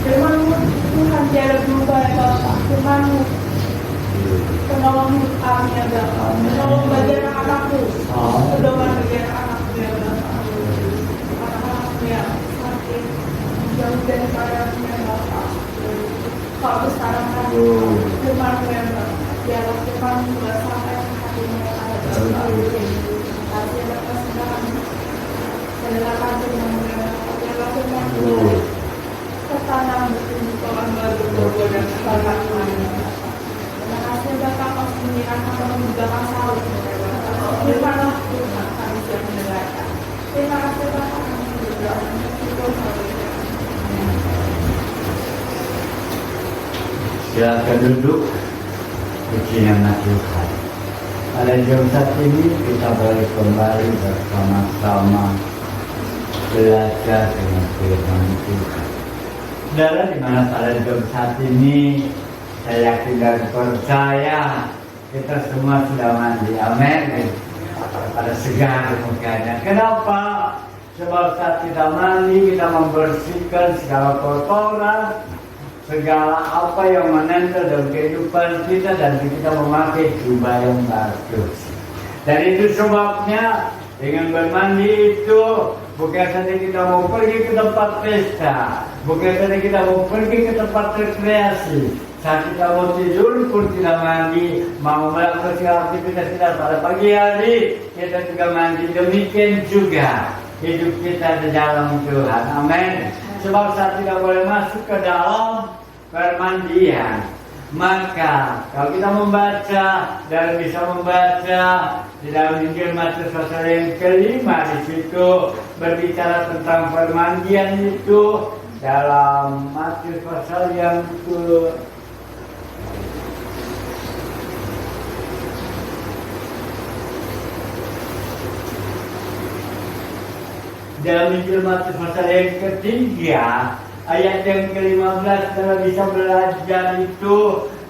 Firman-Mu Tuhan tiada berubah ya Bapak. Firman-Mu penolong hidup kami ya Bapak. Penolong bagi anak-anakku. Pedoman bagi anak-anakku ya Bapak. Anak-anakku yang sakit jauh dari kayanya ya Bapak. Kau bersarang hati Firman-Mu ya Bapak. Biarlah Firman-Mu sampai hatinya yang ada dalam Al-Quran. Kasih ya Bapak sedang mendengarkan Firman-Mu ya Bapak. Biarlah Firman-Mu tertanam bertumbuh pohon baru dan sebagai terima kasih Bapak kau sendirian kau menjaga salib firman-Mu Tuhan kami siap mendengarkan. Terima kasih Bapak kami berdoa silakan duduk. Puji nama Tuhan. Pada jam saat ini kita boleh kembali bersama-sama belajar dengan firman Tuhan. Saudara, di mana pada jam saat ini saya yakin dan percaya kita semua sudah mandi, amin. Pada segar mukanya. Kenapa? Sebab saat kita mandi kita membersihkan segala kotoran, segala apa yang menempel dalam kehidupan kita, dan kita memakai jubah yang bagus. Dan itu sebabnya dengan bermandi itu bukan saja kita mau pergi ke tempat pesta, bukan saja kita mau pergi ke tempat rekreasi. Saat kita mau tidur pun tidak mandi, mau melakukan segala aktivitas kita pada pagi hari kita juga mandi. Demikian juga hidup kita di dalam Tuhan, amin. Sebab saat kita boleh masuk ke dalam permandian, maka kalau kita membaca dan bisa membaca di dalam Injil Matius pasal yang kelima, di situ berbicara tentang permandian itu dalam Matius pasal yang dalam Injil Matius pasal yang ketiga ayat yang ke-15 kita bisa belajar itu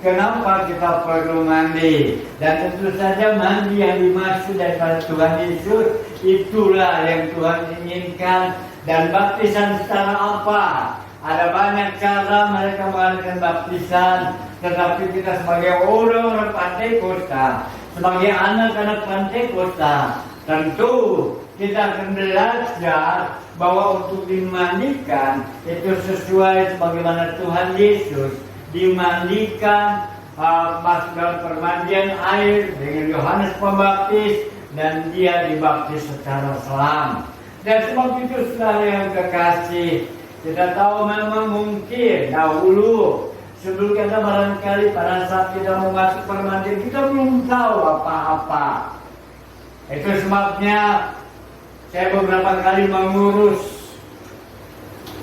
kenapa kita perlu mandi. Dan tentu saja mandi yang dimaksud daripada Tuhan Yesus itulah yang Tuhan inginkan. Dan baptisan secara apa? Ada banyak cara mereka mengadakan baptisan, tetapi kita sebagai orang-orang Pantekosta, sebagai anak-anak Pantekosta, tentu kita akan belajar bahwa untuk dimandikan itu sesuai sebagaimana Tuhan Yesus dimandikan masuk dalam permandian air dengan Yohanes Pembaptis, dan dia dibaptis secara selam. Dan sebab itu saudara yang kekasih, kita tahu memang mungkin dahulu sebelum kita barangkali pada saat kita mau masuk permandian kita belum tahu apa-apa. Itu sebabnya saya beberapa kali mengurus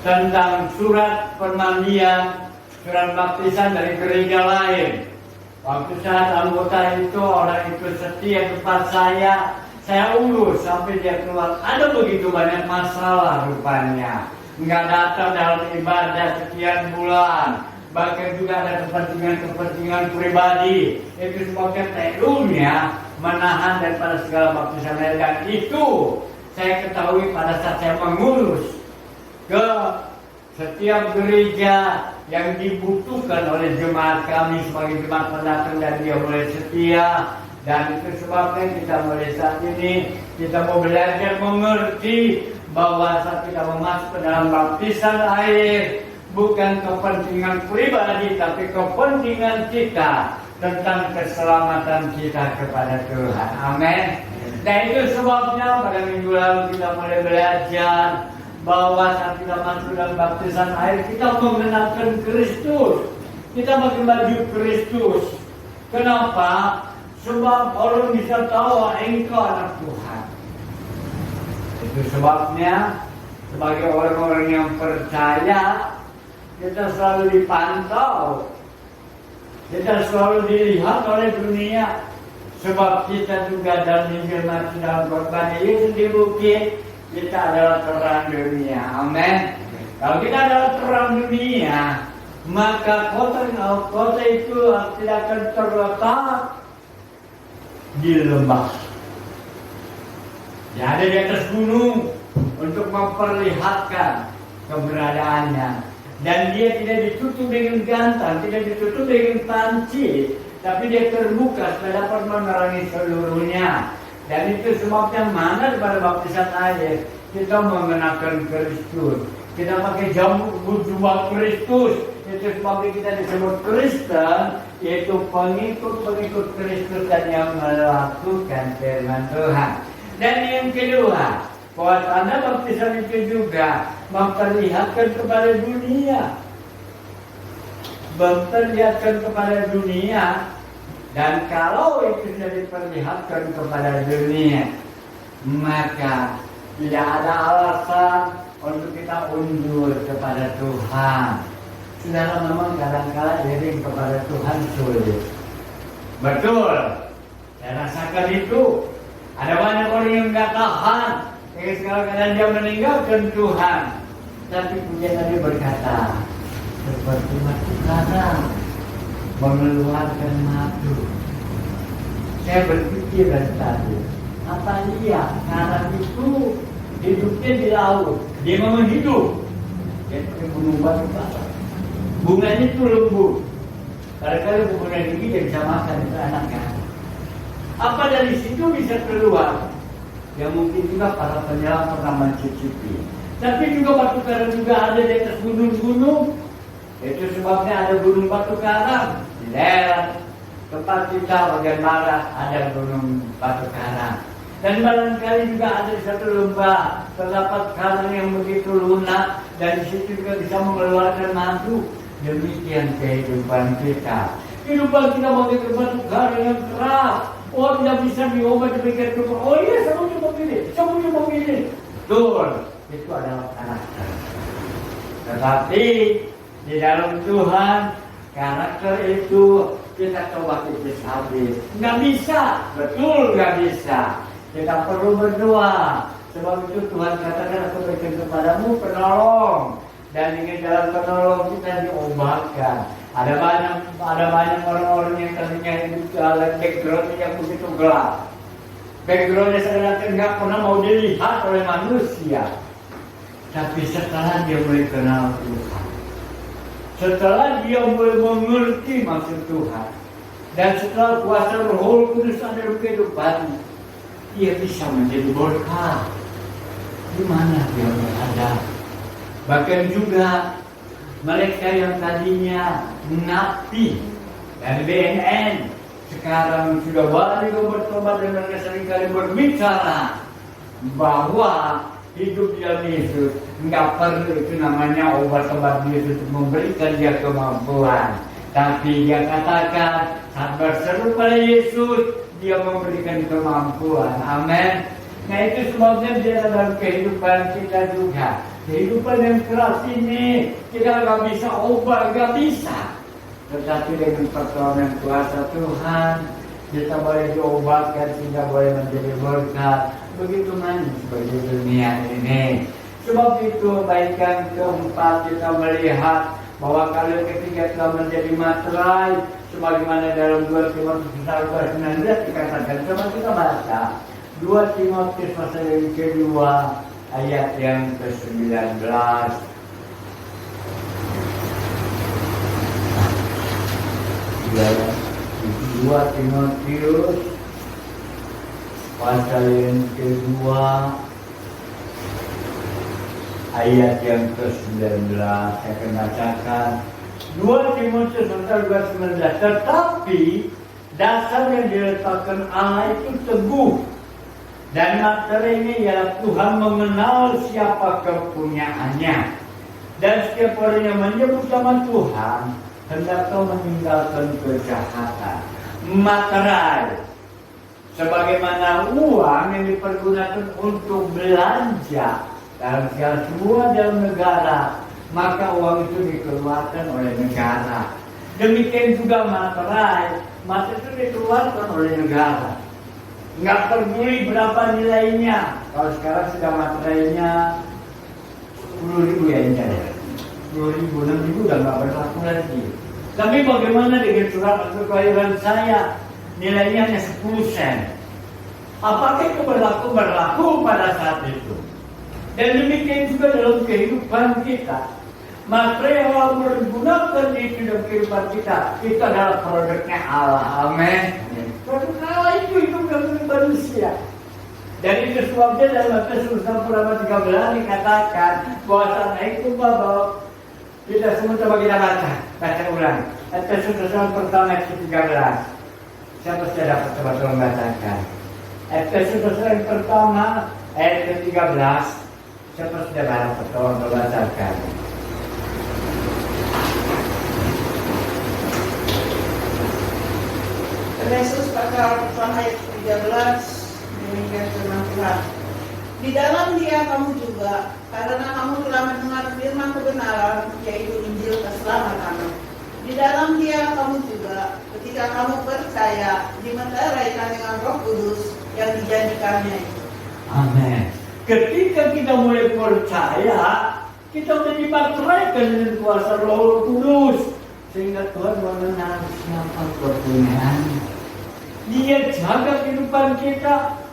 tentang surat permandian, surat baptisan dari gereja lain. Waktu saat anggota itu, orang itu setia tempat saya urus sampai dia keluar. Ada begitu banyak masalah rupanya. Nggak datang dalam ibadah sekian bulan. Bahkan juga ada kepentingan pribadi. Itu sebabnya telunya menahan daripada segala baptisan lain. Dan itu saya ketahui pada saat saya mengurus ke setiap gereja yang dibutuhkan oleh jemaat kami sebagai jemaat pendatang, dan dia mulai setia. Dan itu sebabnya kita mulai saat ini kita mau belajar mengerti bahwa saat kita masuk ke dalam baptisan air bukan kepentingan pribadi, tapi kepentingan kita tentang keselamatan kita kepada Tuhan, amin. Dan itu sebabnya pada minggu lalu kita mulai belajar bahwa saat kita masuk dalam baptisan air kita mengenalkan Kristus, kita pakai baju Kristus. Kenapa? Sebab orang bisa tahu engkau anak Tuhan. Itu sebabnya sebagai orang-orang yang percaya kita selalu dipantau, kita selalu dilihat oleh dunia. Sebab kita juga dalam Injil Matius dalam khotbah Yesus di bukit, kita adalah terang dunia, amin. Kalau kita adalah terang dunia, maka kota itu tidak akan terletak di lembah. Ya, ada di atas gunung, untuk memperlihatkan keberadaannya. Dan dia tidak ditutup dengan gantang, tidak ditutup dengan panci, tapi dia terbuka supaya dapat menerangi seluruhnya. Dan itu sebabnya mana pada baptisan air kita mengenakan Kristus. Kita pakai jubah Kristus. Itu sebabnya kita disebut Kristen, yaitu pengikut-pengikut Kristus dan yang melakukan firman Tuhan. Dan yang kedua, bahwa tanda baptisan itu juga memperlihatkan kepada dunia. Memperlihatkan kepada dunia. Dan kalau itu sudah diperlihatkan kepada dunia, maka tidak ada alasan untuk kita undur kepada Tuhan. Saudara, memang kadang-kadang iring kepada Tuhan sulit. Betul, saya rasakan itu. Ada banyak orang yang nggak tahan. Sekarang dia meninggalkan Tuhan. Tapi pujian Nabi berkata, seperti batu karang mengeluarkan madu. Saya berpikir dari tadi, apa iya karang itu hidupnya di laut, dia memang hidup. Dia pakai gunung batu karang. Bunganya itu lembut. Kadang-kadang bunga tinggi dia bisa makan itu anaknya. Apa dari situ bisa keluar? Ya mungkin juga para penyelam pernah mencicipi. Tapi juga batu karang juga ada di atas gunung-gunung. Itu sebabnya ada gunung batu karang. Di daerah tempat kita bagian barat ada gunung batu karang. Dan barangkali juga ada di satu lembah terdapat karang yang begitu lunak. Dan di situ juga bisa mengeluarkan madu. Demikian kehidupan kita. Kehidupan kita bagai batu karang yang keras. Oh, tidak bisa diobat demikian rupa. Oh iya, saya mau memilih. Betul, itu adalah karakter. Tetapi di dalam Tuhan, karakter itu kita coba tipis habis. Nggak bisa, betul nggak bisa. Kita perlu berdoa. Sebab itu Tuhan katakan, aku berikan kepadamu penolong. Dan dengan jalan penolong kita diobatkan. Ada banyak orang-orang yang tadinya hidup dalam background yang begitu gelap. Backgroundnya sebenarnya nggak pernah mau dilihat oleh manusia. Tapi setelah dia mulai kenal Tuhan, setelah dia mulai mengerti maksud Tuhan, dan setelah kuasa Roh Kudus ada dalam kehidupannya, dia bisa menjadi berkah. Di mana dia berada? Bahkan juga mereka yang tadinya napi dan BNN sekarang sudah balik bertobat dan mereka seringkali berbicara bahwa hidup di dalam Yesus nggak perlu itu namanya obat-obat Yesus untuk memberikan dia kemampuan. Tapi dia katakan saat berseru pada Yesus dia memberikan kemampuan. Amin. Nah itu sebabnya dia dalam kehidupan kita juga. Kehidupan yang keras ini kita nggak bisa ubah, nggak bisa. Tetapi dengan pertolongan kuasa Tuhan kita boleh diobatkan sehingga boleh menjadi berkat. Begitu manis bagi dunia ini. Sebab itu baikkan keempat kita melihat bahwa kalau ketiga telah menjadi materai, sebagaimana dalam 2 Timotius 1:19 dikatakan. Coba kita baca 2 Timotius pasal yang kedua ayat yang ke-19. 2 Timotius pasal yang kedua ayat yang ke-19. Saya akan bacakan 2 Timotius pasal 2:19. Tetapi dasar yang diletakkan Allah itu teguh, dan materinya ialah Tuhan mengenal siapa kepunyaannya. Dan setiap orang yang menyebut nama Tuhan hendaklah meninggalkan kejahatan. Materai, sebagaimana uang yang dipergunakan untuk belanja dalam segala semua dalam negara, maka uang itu dikeluarkan oleh negara. Demikian juga materai itu dikeluarkan oleh negara. Nggak peduli berapa nilainya. Kalau sekarang sudah materainya 10.000 ya ini ya. 10.000, 6.000 udah nggak berlaku lagi. Tapi bagaimana dengan surat kekayaan saya? Nilainya hanya 10 sen. Apakah itu berlaku pada saat itu? Dan demikian juga dalam kehidupan kita. Materai yang bergunakan di dalam kehidupan kita, itu adalah produknya Allah. Amin. Produk Allah itu dalam manusia. Dan itu sebabnya dalam Matius 13 dikatakan bahwa itu bahwa kita semua coba kita baca ulang. Efesus pertama ayat 13. Siapa sudah dapat coba tolong bacakan? Efesus yang pertama ayat 13. Siapa sudah dapat tolong bacakan? Efesus pasal pertama ayat 13. Demikian firman Tuhan. Di dalam Dia kamu juga, karena kamu telah mendengar firman kebenaran, yaitu Injil keselamatan. Di dalam Dia kamu juga, ketika kamu percaya, dimeteraikan dengan Roh Kudus yang dijadikannya itu. Amin. Ketika kita mulai percaya, kita sudah dimeteraikan dengan kuasa Roh Kudus, sehingga Tuhan mengenal siapa Tuhan. Dia jaga kehidupan kita.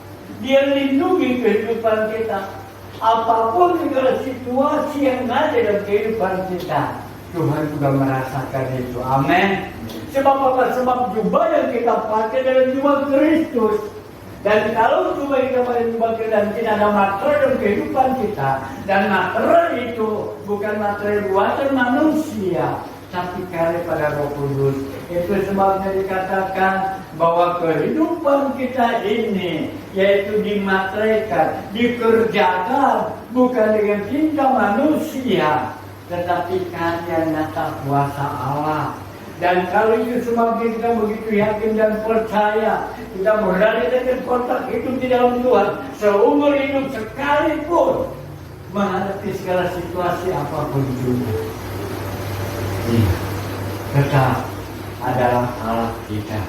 Dia lindungi kehidupan kita. Apapun segala situasi yang ada dalam kehidupan kita, Tuhan juga merasakan itu. Amin. Sebab apa? Sebab jubah yang kita pakai adalah jubah Kristus. Dan kalau jubah kita pakai jubah Kristus dan tidak ada materai dalam kehidupan kita, dan materai itu bukan materai buatan manusia, tapi karya pada Roh Kudus. Itu sebabnya dikatakan bahwa kehidupan kita ini yaitu dimateraikan, dikerjakan bukan dengan cinta manusia, tetapi karya nyata kuasa Allah. Dan kalau itu semakin kita begitu yakin dan percaya, kita berada dengan kontak hidup di dalam Tuhan seumur hidup sekalipun menghadapi segala situasi apapun juga. Tetap adalah Allah kita.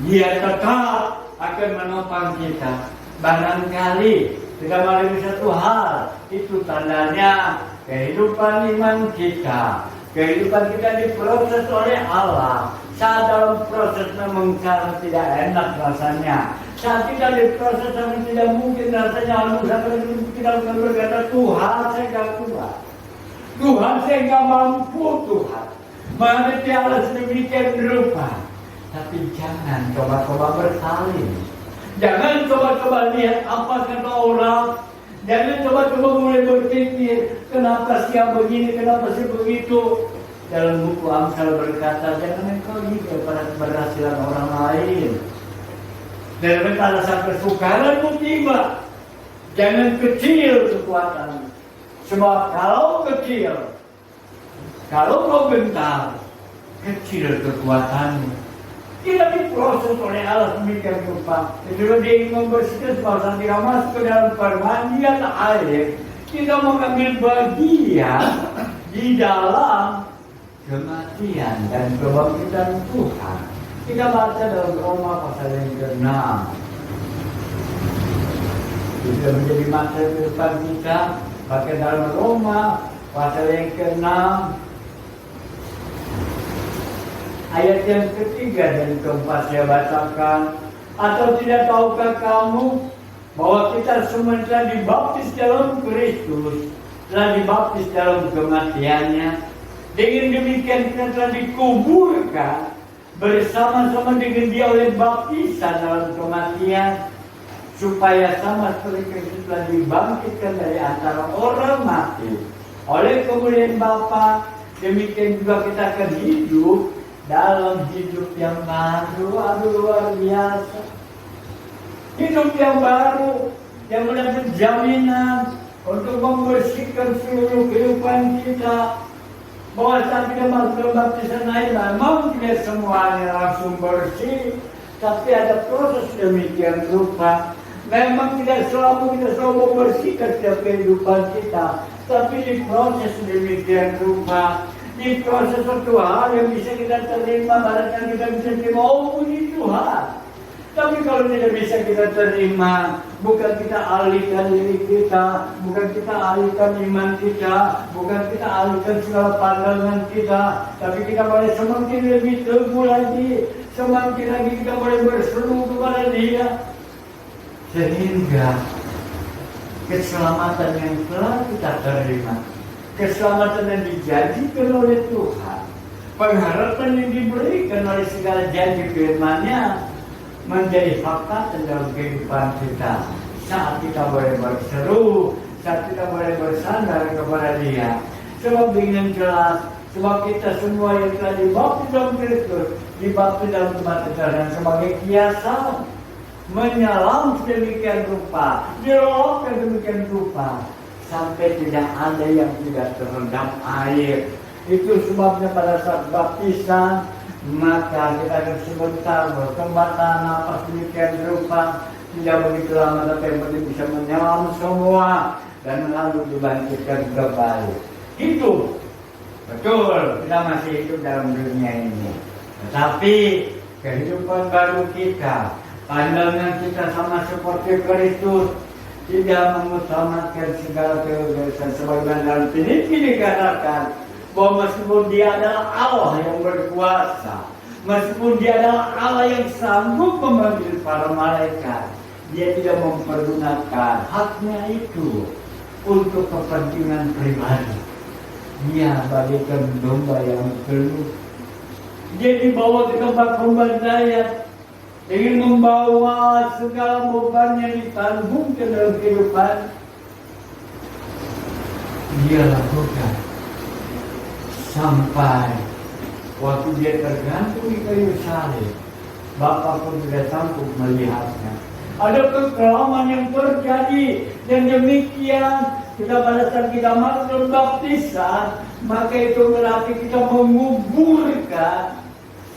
Dia tetap akan menopang kita. Barangkali kita melalui satu hal, itu tandanya kehidupan iman kita. Kehidupan kita diproses oleh Allah. Saat dalam proses memang cara tidak enak rasanya. Saat kita diproses memang tidak mungkin rasanya. Lalu kita akan berkata, Tuhan saya gak kuat. Tuhan saya gak mampu Tuhan. Menghadapi Allah sedemikian rupa. Tapi jangan coba-coba bersalin. Jangan coba-coba lihat apa kata orang. Jangan coba-coba mulai berpikir kenapa sih begini, kenapa sih begitu. Dalam buku Amsal berkata, jangan engkau ikut pada keberhasilan orang lain. Dan kalau sampai kesukaranmu tiba, jangan kecil kekuatanmu. Sebab kalau kecil, kalau kau gentar, kecil kekuatanmu. Kita diproses oleh Allah demikian rupa. Ketika dia ingin membersihkan kawasan kita masuk ke dalam permandian air, kita mengambil bagian di dalam kematian dan kebangkitan Tuhan. Kita baca dalam Roma pasal yang ke-6. Itu menjadi materi depan kita. Baca dalam Roma pasal yang ke-6. Ayat yang ketiga dan keempat saya bacakan. Atau tidak tahukah kamu bahwa kita semua telah dibaptis dalam Kristus, telah dibaptis dalam kematiannya. Dengan demikian kita telah dikuburkan bersama-sama dengan dia oleh baptisan dalam kematian, supaya sama seperti Kristus telah dibangkitkan dari antara orang mati oleh kemuliaan Bapa, demikian juga kita akan hidup dalam hidup yang baru. Aduh, luar biasa. Hidup yang baru yang mendapat jaminan untuk membersihkan seluruh kehidupan kita. Bahwa saat kita masuk dalam baptisan air, memang tidak semuanya langsung bersih, tapi ada proses demikian rupa. Memang tidak selalu kita selalu membersihkan setiap kehidupan kita, tapi diproses demikian rupa. Di proses suatu hal yang bisa kita terima, barangkali kita bisa terima, oh puji Tuhan. Tapi kalau tidak bisa kita terima, bukan kita alihkan diri kita, bukan kita alihkan iman kita, bukan kita alihkan segala pandangan kita, tapi kita boleh semakin lebih teguh lagi, semakin lagi kita boleh berseru kepada Dia, sehingga keselamatan yang telah kita terima, keselamatan yang dijanjikan oleh Tuhan, pengharapan yang diberikan oleh segala janji firman-Nya menjadi fakta dalam kehidupan kita. Saat kita boleh berseru, saat kita boleh bersandar kepada Dia. Sebab dengan jelas, sebab kita semua yang telah dibaptis dalam Kristus, dibaptis dalam kebaptisan dan sebagai kiasan, menyelam sedemikian rupa, dilolokkan demikian rupa, sampai tidak ada yang tidak terendam air. Itu sebabnya pada saat baptisan, maka kita akan sebentar berkembang napas demikian rupa, tidak begitu lama tapi yang penting bisa menyelam semua dan lalu dibangkitkan kembali. Itu betul, kita masih hidup dalam dunia ini, tetapi kehidupan baru kita, pandangan kita sama seperti Kristus, tidak mengutamakan segala kegagalan. Sebagaimana dalam Filipi dikatakan bahwa meskipun Dia adalah Allah yang berkuasa, meskipun Dia adalah Allah yang sanggup memanggil para malaikat, Dia tidak mempergunakan haknya itu untuk kepentingan pribadi. Dia bagaikan domba yang penuh. Dia dibawa ke tempat pembantaian, ingin membawa segala beban yang ditanggung ke dalam kehidupan. Dia lakukan sampai waktu Dia tergantung di kayu salib. Bapa pun tidak sanggup melihatnya. Ada kekelaman yang terjadi, dan demikian kita pada saat kita masuk dalam baptisan, maka itu berarti kita menguburkan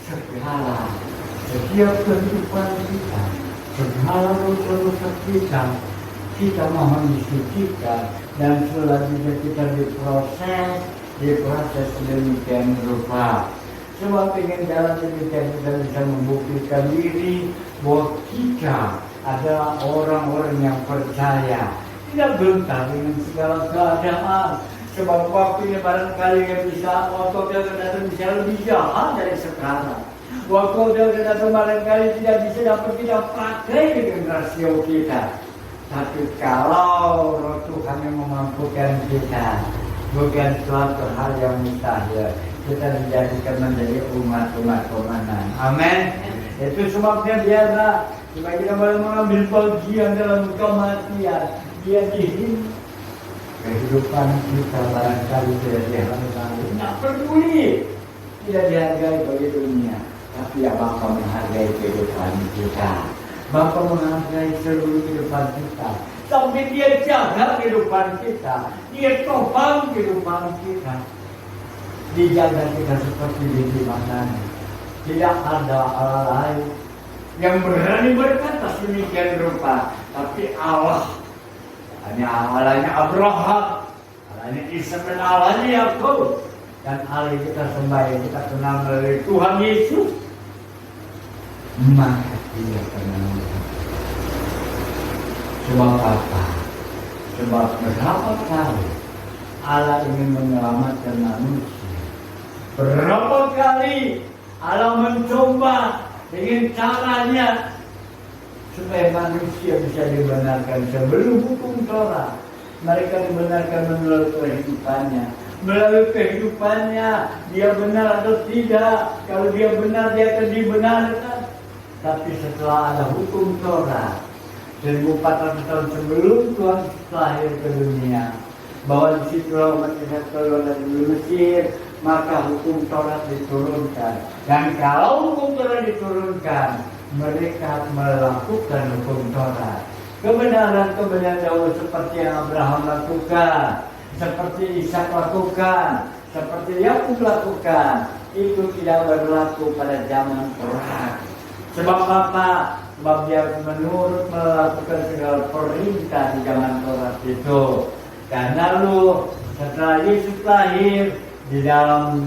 setiap kehidupan kita, segala dosa-dosa kita, kita mohon disucikan, dan selanjutnya kita diproses sedemikian rupa. Sebab ingin jalan demikian kita bisa membuktikan diri bahwa kita adalah orang-orang yang percaya, tidak gentar dengan segala keadaan. Sebab waktunya barangkali yang bisa, waktu dia datang bisa lebih jahat dari sekarang. Waktu dia datang barangkali tidak bisa dapat kita pakai dengan rasio kita. Tapi kalau Roh Tuhan yang memampukan kita, bukan suatu hal yang mustahil, kita dijadikan menjadi umat-umat pemenang. Amin. Itu sebabnya biarlah supaya kita boleh mengambil bagian dalam kematian. Dia diri kehidupan kita barangkali tidak dihargai, tidak peduli, tidak dihargai bagi dunia, tapi ya Bapa menghargai kehidupan kita. Bapa menghargai seluruh kehidupan kita, sampai Dia jaga kehidupan kita, Dia topang kehidupan kita, dijaga kita seperti di mana. Tidak ada Allah lain yang berani berkata sedemikian rupa, tapi Allah. Allahnya Abraham, Allahnya Ishak, dan Allahnya Yakub, dan Allah kita sembah yang kita kenal melalui Tuhan Yesus. Maka Dia kenal. Sebab apa? Sebab berapa kali Allah ingin menyelamatkan manusia, berapa kali Allah mencoba dengan caranya supaya manusia bisa dibenarkan sebelum hukum Torah. Mereka dibenarkan melalui kehidupannya. Melalui kehidupannya, dia benar atau tidak. Kalau dia benar, dia akan dibenarkan. Tapi setelah ada hukum Torah, 1400 tahun sebelum Tuhan lahir ke dunia, bahwa di situ umat Israel keluar dari Mesir, maka hukum Torah diturunkan. Dan kalau hukum Torah diturunkan, mereka melakukan hukum Torah. Kebenaran-kebenaran dahulu seperti yang Abraham lakukan, seperti Ishak lakukan, seperti Yakub lakukan, itu tidak berlaku pada zaman Torah. Sebab apa? Sebab dia menurut melakukan segala perintah di zaman Torah itu. Dan lalu setelah Yesus lahir, di dalam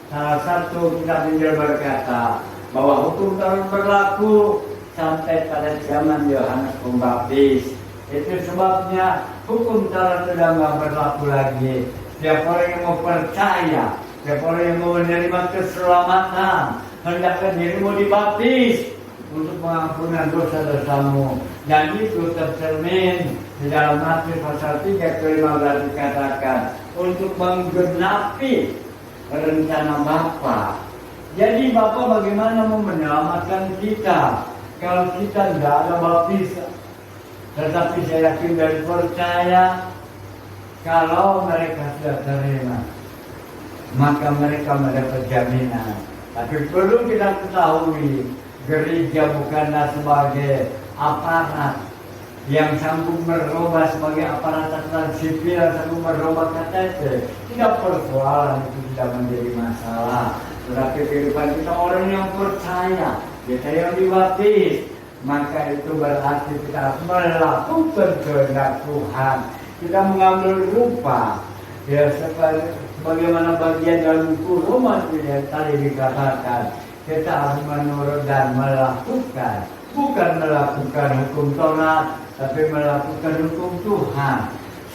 salah satu kitab Injil berkata bahwa hukum Torah berlaku sampai pada zaman Yohanes Pembaptis. Itu sebabnya hukum Torah sudah tidak berlaku lagi. Setiap orang yang mau percaya, setiap orang yang mau menerima keselamatan, hendaknya dirimu dibaptis untuk pengampunan dosa-dosamu. Dan itu tercermin Di dalam Matius pasal 3 ke 15 dikatakan untuk menggenapi rencana Bapa. Jadi Bapa bagaimana mau menyelamatkan kita kalau kita tidak ada baptisan? Tetapi saya yakin dan percaya kalau mereka sudah terima, maka mereka mendapat jaminan. Tapi perlu kita ketahui, gereja bukanlah sebagai aparat yang sanggup merubah sebagai aparat tatanan sipil, sanggup merubah KTP. Tidak persoalan, itu tidak menjadi masalah. Tetapi kehidupan kita orang yang percaya, kita yang dibaptis, maka itu berarti kita harus melakukan kehendak Tuhan. Kita mengambil rupa, ya sebagaimana bagian dalam buku Roma yang tadi dikatakan, kita harus menurut dan melakukan, bukan melakukan hukum Taurat, tapi melakukan hukum Tuhan.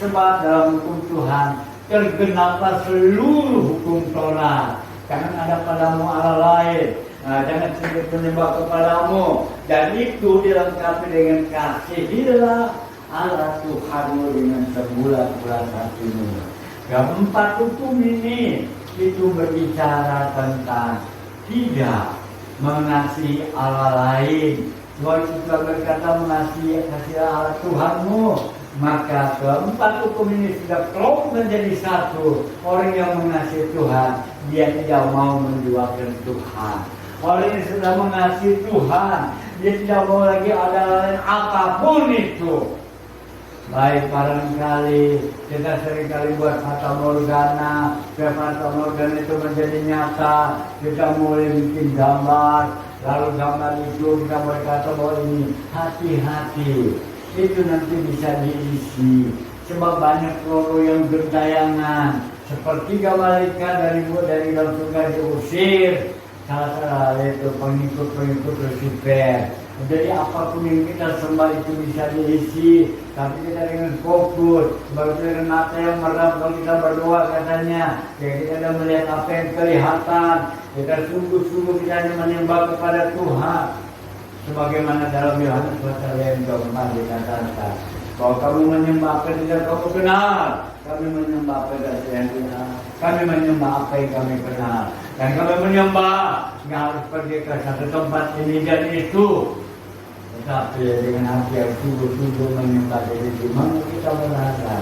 Sebab dalam hukum Tuhan tergenaplah seluruh hukum Taurat. Jangan ada padamu Allah lain, jangan sendiri menyembah kepadamu, dan itu dilengkapi dengan kasihilah Allah Tuhanmu dengan sebulan-bulan hatimu. Keempat hukum ini itu berbicara tentang tidak mengasihi Allah lain. Tuhan juga berkata mengasihi Allah Tuhanmu. Maka keempat hukum ini sudah klop menjadi satu. Orang yang mengasihi Tuhan, dia tidak mau menduakan Tuhan. Orang yang sudah mengasihi Tuhan, dia tidak mau lagi ada lain apapun itu. Baik barangkali kita seringkali buat fata morgana, fata morgana itu menjadi nyata. Kita mulai bikin gambar, lalu gambar itu kita berkata bahwa ini hati-hati. Itu nanti bisa diisi. Sebab banyak peluru yang bertayangan. Sepertiga malaikat dari dalam surga diusir. Salah itu pengikut Lucifer. Jadi apapun yang kita sembah itu bisa diisi. Tapi kita dengan fokus. Sebab itu dengan mata yang merah kalau kita berdoa katanya. Kita ada melihat apa yang kelihatan. Kita sungguh-sungguh kita hanya menyembah kepada Tuhan. Sebagaimana dalam Yohanes pasal yang keempat dikatakan, kalau kamu menyembah apa yang tidak kamu kenal, kami menyembah apa yang kenal, kami menyembah apa yang kami kenal, dan kami menyembah nggak harus pergi ke satu tempat ini dan itu, tetapi dengan hati yang sungguh-sungguh menyembah diri mana kita merasa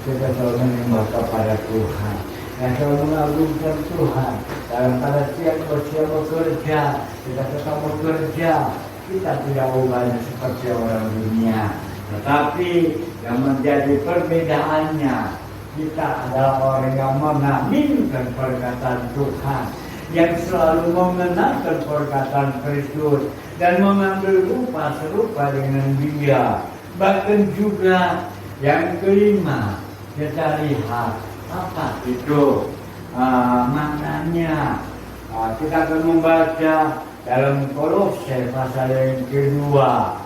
kita selalu menyembah kepada Tuhan. Yang selalu mengagungkan Tuhan. Dalam pada siang bekerja, kita tetap bekerja. Kita tidak ubahnya seperti orang dunia. Tetapi yang menjadi perbedaannya, kita adalah orang yang mengaminkan perkataan Tuhan, yang selalu mengenalkan perkataan Kristus dan mengambil rupa serupa dengan Dia. Bahkan juga yang kelima, kita lihat apa itu maknanya. Kita akan membaca dalam Kolose pasal yang kedua.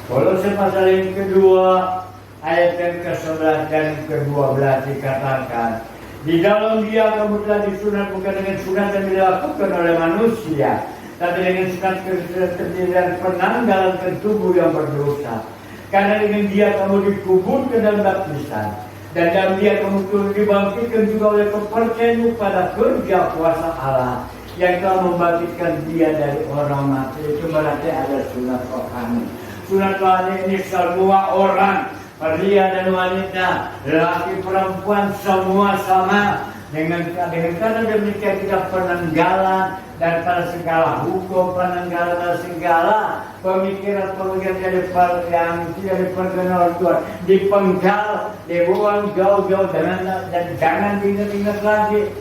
Kolose pasal yang kedua ayat yang ke-11 dan ke-12 dikatakan, di dalam Dia kamu telah disunat bukan dengan sunat yang dilakukan oleh manusia, tapi dengan sunat Kristus terdiri dari penanggalan tubuh yang berdosa. Karena dengan Dia kamu dikuburkan dalam baptisan, dan dalam Dia kamu turut dibangkitkan juga oleh kepercayaan pada kerja kuasa Allah yang telah membangkitkan Dia dari orang mati. Itu berarti ada sunat rohani. Sunat rohani ini semua orang, pria dan wanita, lelaki perempuan semua sama. Dengan karena demikian kita penanggalan dan pada segala hukum, penanggalan dan segala pemikiran-pemikiran yang tidak diperkenal Tuhan dipenggal, dibuang jauh-jauh dan jangan diingat-ingat lagi.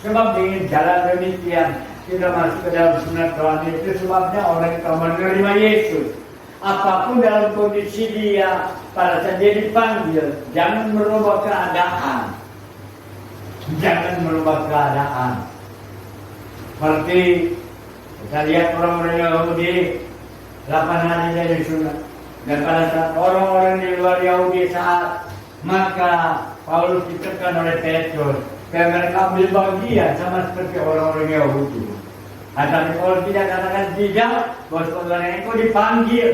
Sebab dengan jalan demikian kita masuk ke dalam sunat rohani. Itu sebabnya orang yang menerima Yesus, apapun dalam kondisi dia, pada saat dia dipanggil, jangan merubah keadaan. Jangan merubah keadaan. Seperti kita lihat orang-orang Yahudi 8 hari dari sunat. Dan pada saat orang-orang di luar Yahudi saat, maka Paulus ditekan oleh Petrus supaya mereka ambil bagian sama seperti orang-orang Yahudi. Tapi kalau tidak katakan tidak, bahwa saudara itu dipanggil.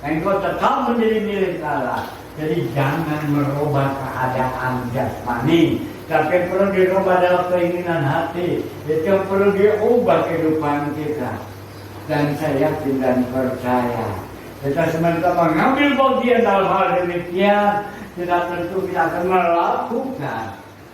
engkau tetap menjadi milik Allah. Jadi jangan merubah keadaan jasmani, tapi perlu dirubah dalam keinginan hati. Itu perlu diubah kehidupan kita. Dan saya yakin dan percaya kita sementara mengambil bagian dalam hal demikian, tidak tentu kita akan melakukan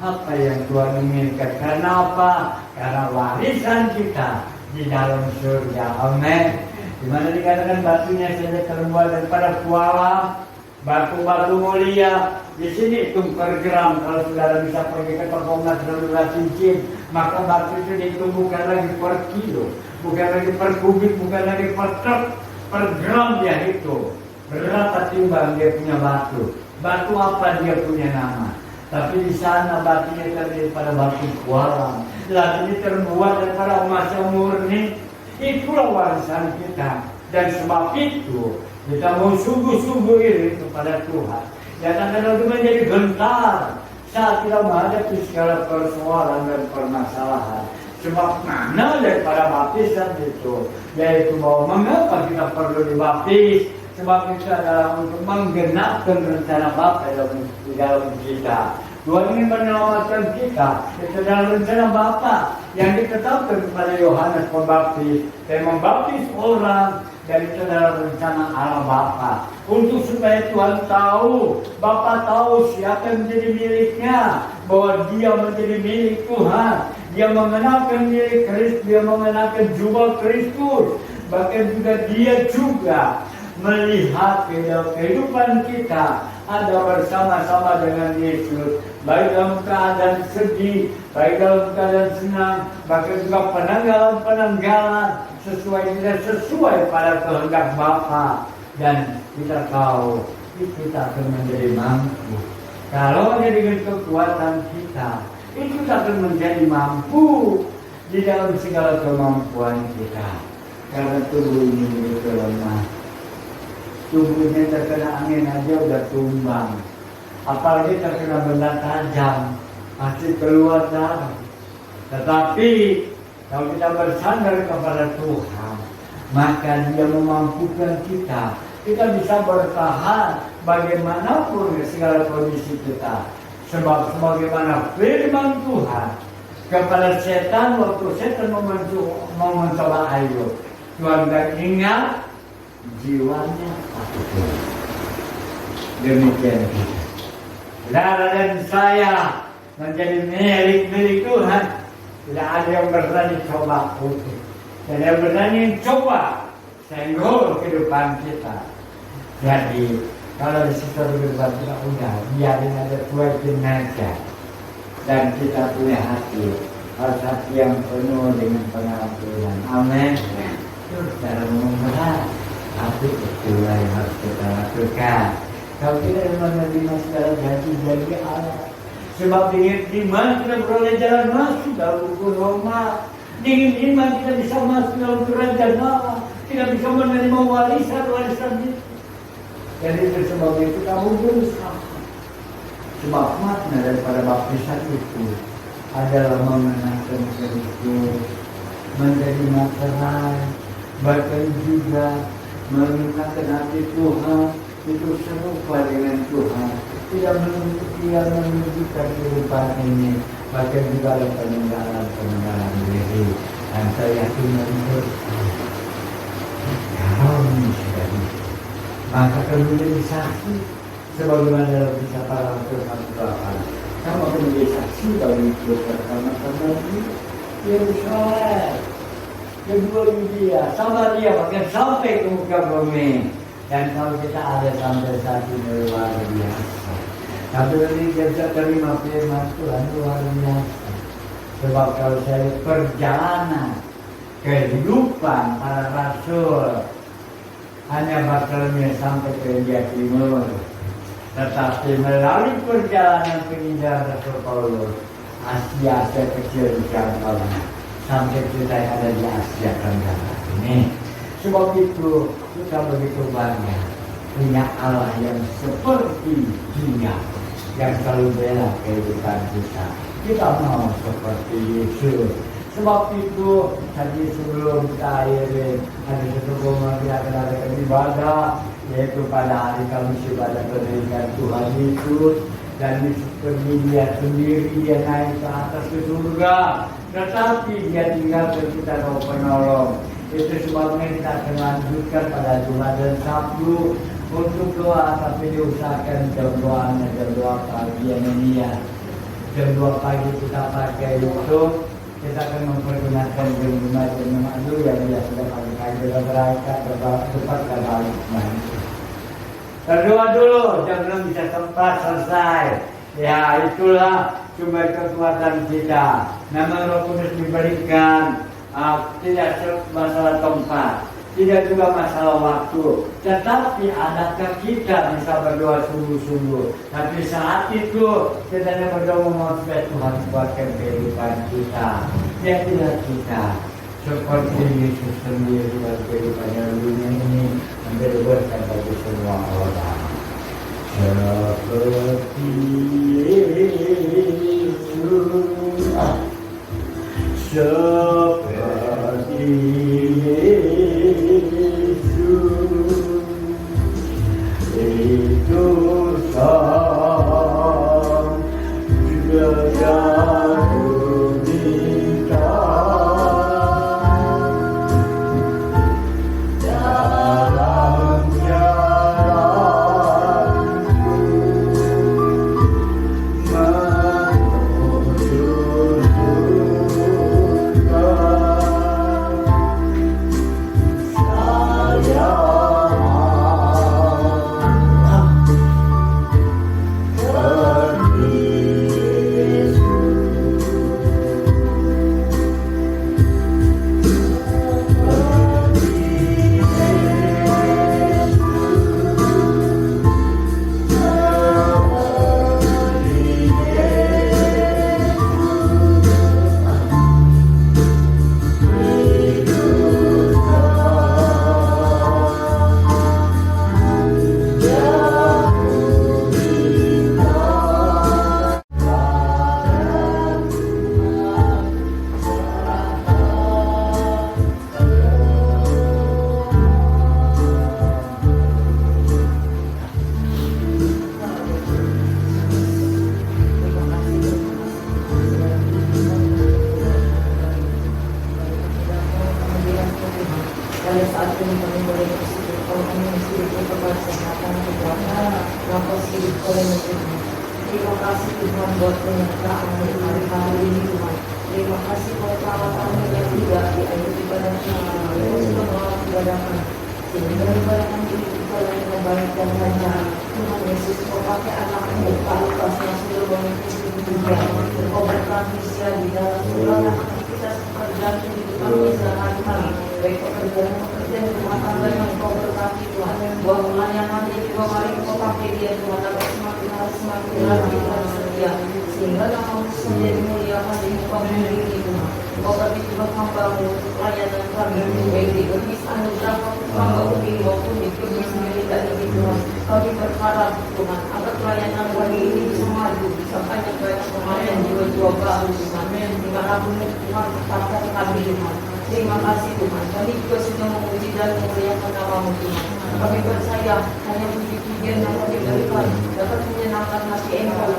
apa yang Tuhan inginkan. Karena apa? Karena warisan kita di dalam surga. Amin. Dimana dikatakan batunya saja terbuat daripada kuala, batu-batu mulia. Di sini itu per gram. Kalau saudara bisa pergi ke toko emas dan berat cincin, maka batu itu dihitung bukan lagi per kilo, bukan lagi per kubik, bukan lagi per truk, per gram dia hitung. Berapa timbang dia punya batu? Batu apa dia punya nama? Tapi di sana batunya terdiri pada batu kuala. Lalu ini terbuat daripada emas yang murni. Itulah warisan kita. Dan sebab itu kita mau sungguh-sungguh iri kepada Tuhan. Jangan itu menjadi gentar saat kita menghadapi segala persoalan dan permasalahan. Sebab mana daripada baptisan itu, yaitu bahwa mengapa kita perlu dibaptis? Sebab itu adalah untuk menggenapkan rencana Bapa di dalam kita. Tuhan ingin menyelamatkan kita. Itu adalah rencana Bapa yang ditetapkan kepada Yohanes Pembaptis dan membaptis orang. Dan itu adalah rencana Allah Bapa. Untuk supaya Tuhan tahu, Bapa tahu siapa yang menjadi miliknya, bahwa dia menjadi milik Tuhan. Dia mengenakan milik Kristus, dia mengenakan jubah Kristus. Bahkan juga dia juga melihat kehidupan kita ada bersama-sama dengan Yesus, baik dalam keadaan sedih, baik dalam keadaan senang, bahkan juga penanggalan sesuai tidak sesuai pada kehendak Bapa. Dan kita tahu kita akan menjadi mampu. Kalau dengan kekuatan kita, itu akan menjadi mampu di dalam segala kemampuan kita. Karena tubuh ini begitu lemah. Tubuhnya terkena angin aja udah tumbang. Apalagi terkena benda tajam, pasti keluar darah. Tetapi kalau kita bersandar kepada Tuhan, maka Dia memampukan kita. Kita bisa bertahan bagaimanapun segala kondisi kita. Sebab sebagaimana firman Tuhan kepada setan waktu setan mau mencoba Ayub, Tuhan dan ingat jiwanya takut. Demikian kita. Saudara dan saya menjadi milik Tuhan. Tidak ada yang berani coba putih. Tidak ada yang berani coba senggol kehidupan kita. Jadi kalau di situ kehidupan kita udah biarin ada cuekin aja. Dan kita punya hati, harus hati yang penuh dengan pengampunan. Amin. Itu cara memberat. Tapi itulah yang harus kita lakukan. Kalau kita menerima segala janji Allah. Sebab dengan iman kita beroleh jalan masuk dalam hukum Roma. Dengan iman kita bisa masuk dalam kerajaan Allah. Kita bisa menerima warisan itu. Jadi sebab itu kamu berusaha. Sebab makna daripada baptisan itu adalah mengenalkan Kristus, menjadi materai, bahkan juga mengenalkan hati Tuhan. Itu serupa dengan Tuhan. Tidak menunjukkan kehidupan ini, bahkan juga ada peninggalan diri. Dan saya yakin menurut kalau ini sudah maka kemudian saksi sebagaimana dalam kisah para Tuhan Tuhan. Kamu akan menjadi saksi bagi itu pertama-tama di Yerusalem, kedua Yudea, Samaria, bahkan sampai ke muka bumi. Dan kalau kita ada sampai saat ini luar biasa. Tapi ini kita bisa terima firman Tuhan luar biasa. Sebab kalau saya perjalanan kehidupan para rasul hanya Bartolomeo sampai ke India Timur. Tetapi melalui perjalanan penginjalan Rasul Paulus, Asia kecil dijangkau sampai kita yang ada di Asia Tenggara ini. Sebab itu kita begitu bangga punya Allah yang seperti Dia yang selalu bela kehidupan kita. Kita mau seperti Yesus. Sebab itu tadi sebelum kita akhiri ada satu momen kita akan adakan ibadah, yaitu pada hari Kamis ibadah penerimaan Tuhan Yesus. Dan seperti dia sendiri dia naik ke atas ke surga, tetapi dia tinggal kita roh penolong. Itu sebabnya kita akan lanjutkan pada Jumat dan Sabtu untuk doa, tapi diusahakan jam doa pagi yang ini ya. Jam 2 pagi kita pakai YouTube. Kita akan mempergunakan jam 5 dulu yang dia sudah pagi-pagi berangkat cepat ke balik. Berdoa dulu, jam 6 bisa sempat selesai. Ya itulah sumber kekuatan kita. Nama Roh Kudus diberikan, tidak masalah tempat, tidak juga masalah waktu. Tetapi adakah kita bisa berdoa sungguh-sungguh? Tapi saat itu kita berdoa memohon supaya Tuhan kuatkan kehidupan kita. Jadilah kita seperti Yesus sendiri dalam kehidupannya dunia ini menjadi berkat bagi semua orang. Seperti Yesus, seperti Yesus, itu sang Juru Terima kasih Tuhan buat penyertaan hari-hari ini Tuhan. Terima kasih buat perawatan yang tidak diakhiri pada Tuhan. Itu sudah melalui ibadahkan. Sehingga ibadahkan diri kita dengan baik dan lancar. Tuhan Yesus, kau pakai anakmu, Lukas yang sudah mengikuti dunia. Kau berkati dia di dalam segala aktivitas pekerjaan hidup kami sehari-hari. Baik pekerjaan rumah tangga yang kau berkati Tuhan. Buat pelayanan dia juga mari kau pakai dia Tuhan. Agar semakin lagi dan setia. Sehingga nama Yesus menjadi mulia di muka bumi ini Tuhan. Kau beri juga hamba-Mu untuk pelayanan kami. Baik di gerbis anugerah hamba bumi maupun di gerbis milik dari Tuhan. Kami berharap Tuhan agar pelayanan kami ini bisa maju, bisa banyak pemain jiwa-jiwa baru Tuhan. Dimanapun Tuhan tetapkan kami Tuhan. Terima kasih Tuhan. Kami juga sudah memuji dan memuliakan nama-Mu Tuhan. Kami percaya hanya puji-pujian yang kami berikan dapat menyenangkan hati Engkau.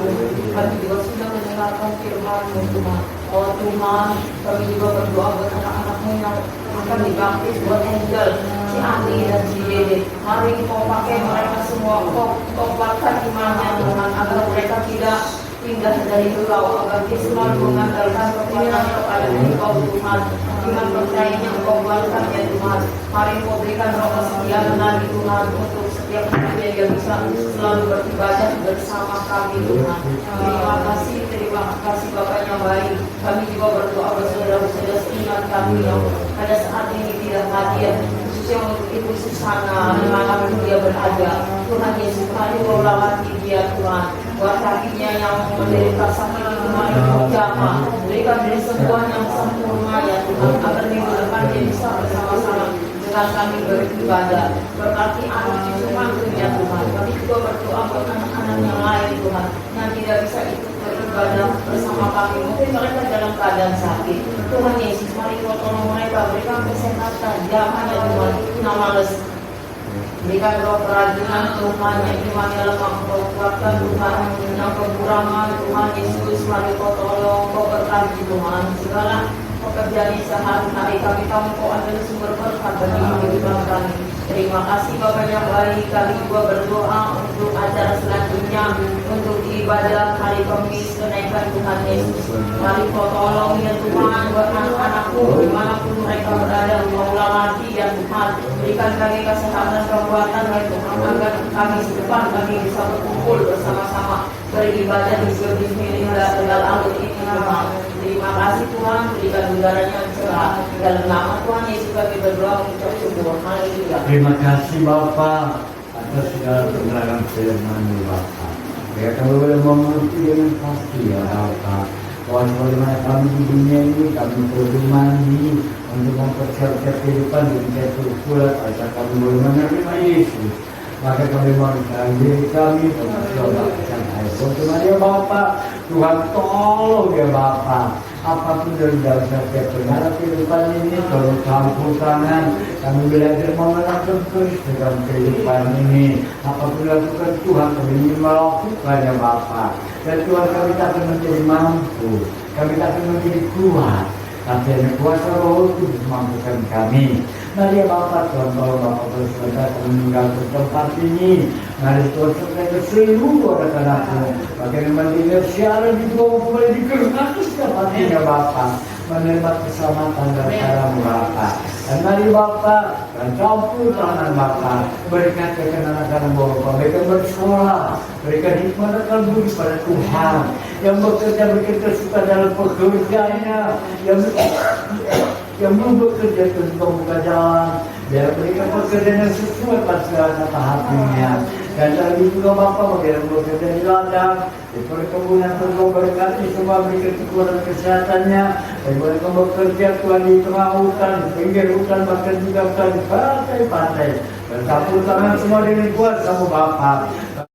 Kami juga sudah mendengarkan firman-Mu Tuhan. Oh Tuhan, kami juga berdoa buat anak-anak-Mu yang akan dibaptis, buat Angel, si Andi dan si Dede. Mari Kau pakai mereka semua, Kau kuatkan imannya Tuhan, agar mereka tidak pindah dari Engkau, agar dia selalu mengandalkan kekuatan kepada Engkau Tuhan. Dengan percayanya Engkau kuatkan ya Tuhan. Mari Kau berikan roh kesetiaan lagi Tuhan untuk setiap harinya dia bisa selalu beribadah bersama kami Tuhan. Terima kasih Bapak yang baik. Kami juga berdoa bersaudara-saudara seiman kami yang pada saat ini tidak hadir, khususnya untuk Ibu Susana dimanapun dia berada. Tuhan Yesus, mari Kau lawati dia Tuhan. Buat kakinya yang menderita sakit itu mari Kau jamah. Berikan dia sembuhan yang sempurna ya Tuhan, agar minggu depan dia bisa bersama-sama dengan kami beribadah. Berkati anak cucu mantunya Tuhan. Kami juga berdoa buat anak-anak yang lain Tuhan yang tidak bisa ikut beribadah ibadah bersama kami. Mungkin mereka dalam keadaan sakit. Tuhan Yesus, mari Kau tolong mereka, berikan kesehatan, jangan ya Tuhan, males. Berikan roh kerajinan Tuhan, yang dimana lemah Kau kuatkan Tuhan, yang kekurangan Tuhan Yesus, mari Kau tolong, Kau berkati Tuhan, segala pekerjaan sehari-hari kami tahu Kau adalah sumber berkat bagi kehidupan kami. Terima kasih Bapak yang baik, kami juga berdoa untuk acara selanjutnya, untuk ibadah hari Kamis kenaikan Tuhan Yesus. Mari Kau tolong ya Tuhan, buat anak-anakku dimanapun mereka berada, mengulang lagi ya Tuhan, berikan kami kesehatan kekuatan ya Tuhan, agar kami depan kami bisa berkumpul bersama-sama beribadah di Bismillah segala alur ini Tuhan. Terima kasih Tuhan, berikan udaranya cerah. Dalam nama Tuhan Yesus kami berdoa mengucap syukur. Haleluya. Terima kasih Bapak atas segala keterangan firman Bapak. Ya, kami boleh mengerti dengan pasti ya Bapak. Tuhan, bagaimana kami di dunia ini, kami perlu mandi untuk mempersiapkan kehidupan dunia terpulat agar kami boleh menerima Yesus. Maka kami mengenal diri kami mempersiapkan air. Bagaimana ya Bapak, Tuhan tolong ya Bapak. Apapun dari dalam setiap benar kehidupan ini, tolong campur tangan. Kami belajar mengenalkan Kristus dalam kehidupan ini. Apapun dilakukan Tuhan, kami ingin melakukan ya Bapak. Dan Tuhan, kami tak akan menjadi mampu, kami tak akan menjadi kuat, tapi hanya kuasa Roh Kudus mampukan kami. Mari ya Bapak, Tuhan, kalau Bapak bersedia meninggalkan tempat ini, mari Tuhan sertai ke seluruh anak-anakmu. Bagaimana mendengar siaran di bawah kembali dikerumah setiap hatinya Bapak, menerima keselamatan dan karamu Bapak. Dan mari Bapak, dan campur tangan Bapak, berikan kekenangan anak-anak Bapak, berikan bersekolah, berikan hikmah dan budi pada Tuhan, yang bekerja suka dalam pekerjaannya, yang belum bekerja tentang buka jalan, biar berikan pekerjaan yang sesuai pada kata hatinya. Dan lagi juga Bapak bagaimana bekerja di ladang, di perkebunan Tuhan berkati semua, berikan kekuatan kesehatannya. Dan mereka bekerja Tuhan di tengah hutan, di pinggir hutan, bahkan juga di pantai-pantai. Dan campur tangan semua dengan kuat sama Bapak.